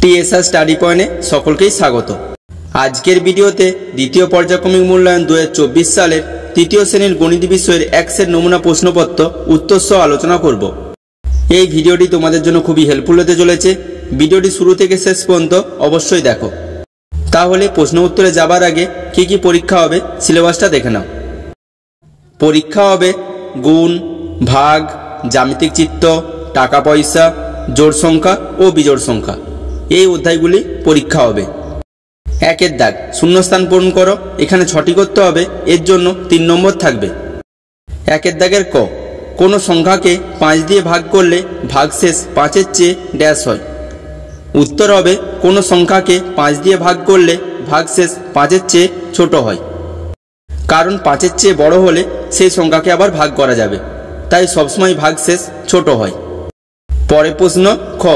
TSR study পয়েন্টে সকলকেই স্বাগত। আজকের ভিডিওতে দ্বিতীয় পর্যায়ক্রমিক মূল্যায়ন 2024 সালের তৃতীয় শ্রেণীর গণিত বিষয়ের এক্সের নমুনা প্রশ্নপত্র উত্তর সহ আলোচনা করব। এই ভিডিওটি তোমাদের জন্য খুবই হেল্পফুল হতে চলেছে। ভিডিওটি শুরু থেকে শেষ পর্যন্ত অবশ্যই দেখো। তাহলে প্রশ্ন উত্তরে যাবার আগে কি কি পরীক্ষা হবে সিলেবাসটা দেখে নাও। পরীক্ষা হবে গুণ, ভাগ, জ্যামিতিক চিত্র, টাকা পয়সা, জোড় সংখ্যা ও বিজোড় সংখ্যা। এই অধ্যায়গুলি পরীক্ষা হবে। একের দাগ শূন্যস্থান পূরণ করো। এখানে 6টি করতে হবে, এর জন্য 3 নম্বর থাকবে। একের দাগের ক, কোনো সংখ্যাকে 5 দিয়ে ভাগ করলে ভাগশেষ 5-এর চেয়ে ড্যাশ হয়। উত্তর হবে কোনো সংখ্যাকে 5 দিয়ে ভাগ করলে ভাগশেষ 5-এর চেয়ে ছোট হয়, কারণ 5-এর চেয়ে বড় হলে সেই সংখ্যাকে আবার ভাগ করা যাবে, তাই সবসময় ভাগশেষ ছোট হয়। পরের প্রশ্ন খ,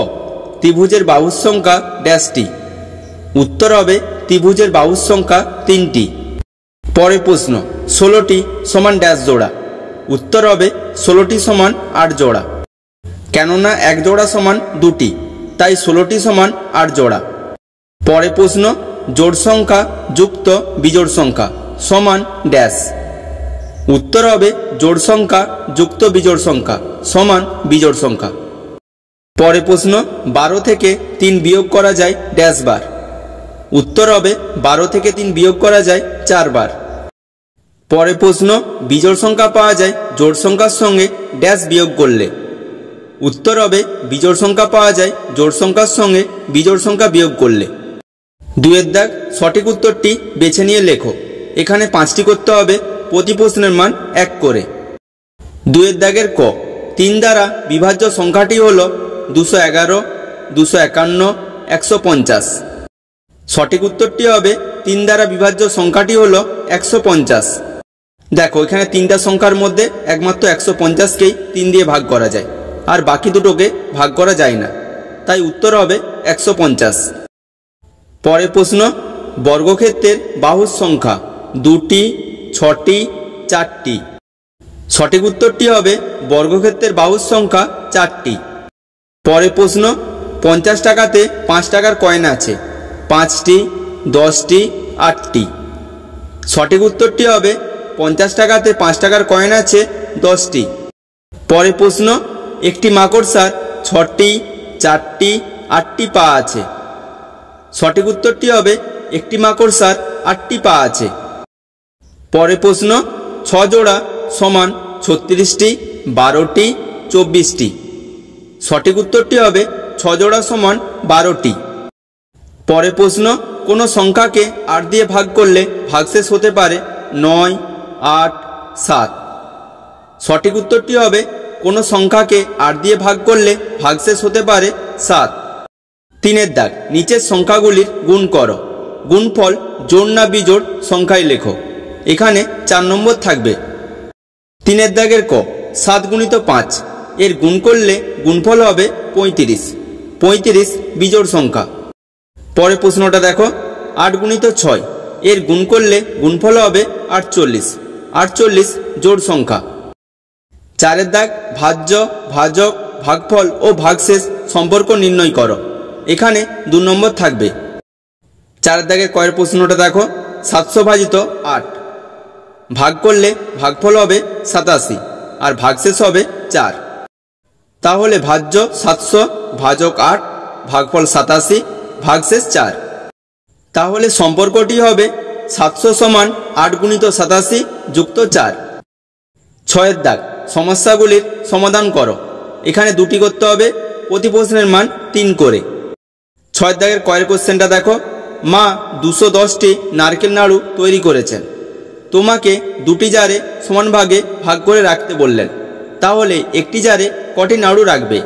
ত্রিভুজের বাহুর সংখ্যা ড্যাশটি। উত্তর হবে ত্রিভুজের বাহুর সংখ্যা 3টি। পরের প্রশ্ন 16টি সমান ড্যাশ জোড়া। উত্তর হবে 16টি সমান 8 জোড়া, কেননা 1 জোড়া সমান 2টি, তাই 16টি সমান 8 জোড়া। পরের প্রশ্ন জোড় সংখ্যা যুক্ত বিজোড় সংখ্যা সমান ড্যাশ। উত্তর হবে জোড় সংখ্যা যুক্ত বিজোড় সংখ্যা সমান বিজোড় সংখ্যা। পরের প্রশ্ন 12 থেকে 3 বিয়োগ করা যায় ড্যাশ বার। উত্তর হবে 12 থেকে 3 বিয়োগ করা যায় 4 বার। পরের প্রশ্ন বিজোড় সংখ্যা পাওয়া যায় জোড় সংখ্যার সঙ্গে ড্যাশ বিয়োগ করলে। উত্তর হবে বিজোড় সংখ্যা পাওয়া যায় জোড় সংখ্যার সঙ্গে বিজোড় সংখ্যা বিয়োগ করলে। 2-এর দাগ সঠিক উত্তরটি বেছে নিয়ে লেখো। এখানে 5টি করতে হবে, প্রতি প্রশ্নের মান 1 করে। 2-এর দাগের ক, 3 দ্বারা বিভাজ্য সংখ্যাটি হল 211, 251, 150। সঠিক উত্তরটি হবে 3 দ্বারা বিভাজ্য সংখ্যাটি হল 150। দেখো এখানে 3টা সংখ্যার মধ্যে একমাত্র 150কেই 3 দিয়ে ভাগ করা যায়, আর বাকি দুটোকে ভাগ করা যায় না, তাই উত্তর হবে 150। পরের প্রশ্ন বর্গক্ষেত্রের বাহুর সংখ্যা 2টি, 6টি, 4টি। সঠিক উত্তরটি হবে বর্গক্ষেত্রের বাহুর সংখ্যা 4টি। পরের প্রশ্ন 50 টাকাতে 5 টাকার কয়েন আছে 5টি, 10টি, 8টি। সঠিক উত্তরটি হবে 50 টাকাতে 5 টাকার কয়েন আছে 10টি। পরের প্রশ্ন একটি মাকড়সার 6টি, 4টি, 8টি পা আছে। সঠিক উত্তরটি হবে একটি মাকড়সার 8টি পা আছে। পরের প্রশ্ন 6 জোড়া সমান 36টি, 12টি, 24টি। সঠিক উত্তরটি হবে 6 জোড়া সমান 12টি। পরের প্রশ্ন কোনো সংখ্যাকে 8 দিয়ে ভাগ করলে ভাগশেষ হতে পারে 9, 8, 7। সঠিক উত্তরটি হবে কোনো সংখ্যাকে 8 দিয়ে ভাগ করলে ভাগশেষ হতে পারে 7। 3-এর দাগ নিচের সংখ্যাগুলির গুণ করো। গুণফল জোড় না বিজোড় সংখ্যায় লেখো। এখানে 4 নম্বর থাকবে। 3-এর দাগের ক, 7 গুণিত 5 এর গুণ করলে গুণফল হবে 35। 35 বিজোড় সংখ্যা। পরের প্রশ্নটা দেখো 8 গুণিত 6 এর গুণ করলে গুণফল হবে 48। 48 জোড় সংখ্যা। 4-এর দাগ ভাজ্য, ভাজক, ভাগফল ও ভাগশেষ সম্পর্ক নির্ণয় করো। এখানে 2 নম্বর থাকবে। 4-এর দাগের কয়ের প্রশ্নটা দেখো 700 ভাজিত 8 ভাগ করলে ভাগফল হবে 87 আর ভাগশেষ হবে 4। তাহলে ভাজ্য 700, ভাজক 8, ভাগফল 87, ভাগশেষ 4। তাহলে সম্পর্কটি হবে 700 সমান 8 গুণিত 87 যুক্ত 4। 6-এর দাগ সমস্যাগুলির সমাধান করো। এখানে 2টি করতে হবে, প্রতি প্রশ্নের মান 3 করে। 6-এর দাগের কয়ের কোশ্চেনটা দেখো, মা 210টি নারকেল নাড়ু তৈরি করেছেন। তোমাকে 2টি জারে সমান ভাগে ভাগ করে রাখতে বললেন, তাহলে একটি জারে কটি নাড়ু রাখবে?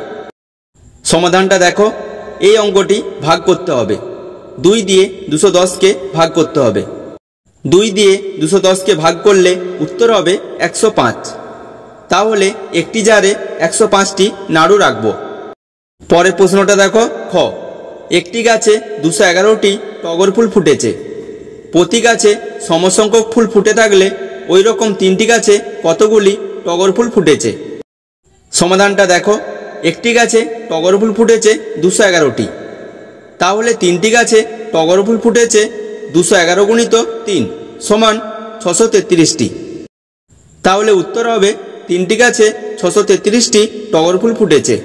সমাধানটা দেখো। এই অঙ্কটি ভাগ করতে হবে। 2 দিয়ে 210কে ভাগ করতে হবে। 2 দিয়ে 210কে ভাগ করলে উত্তর হবে 105। তাহলে একটি জারে 105টি নাড়ু রাখব। পরের প্রশ্নটা দেখো খ, একটি গাছে 211টি টগর ফুল ফুটেছে। প্রতি গাছে সমসংখ্যক ফুল ফুটে থাকলে ওই রকম 3টি গাছে কতগুলি টগর ফুল ফুটেছে? সমাধানটা দেখো। একটি গাছে টগর ফুল ফুটেছে 211টি, তাহলে 3টি গাছে টগর ফুল ফুটেছে 211 গুণিত 3 সমান 633টি। তাহলে উত্তর হবে 3টি গাছে 633টি টগর ফুল ফুটেছে।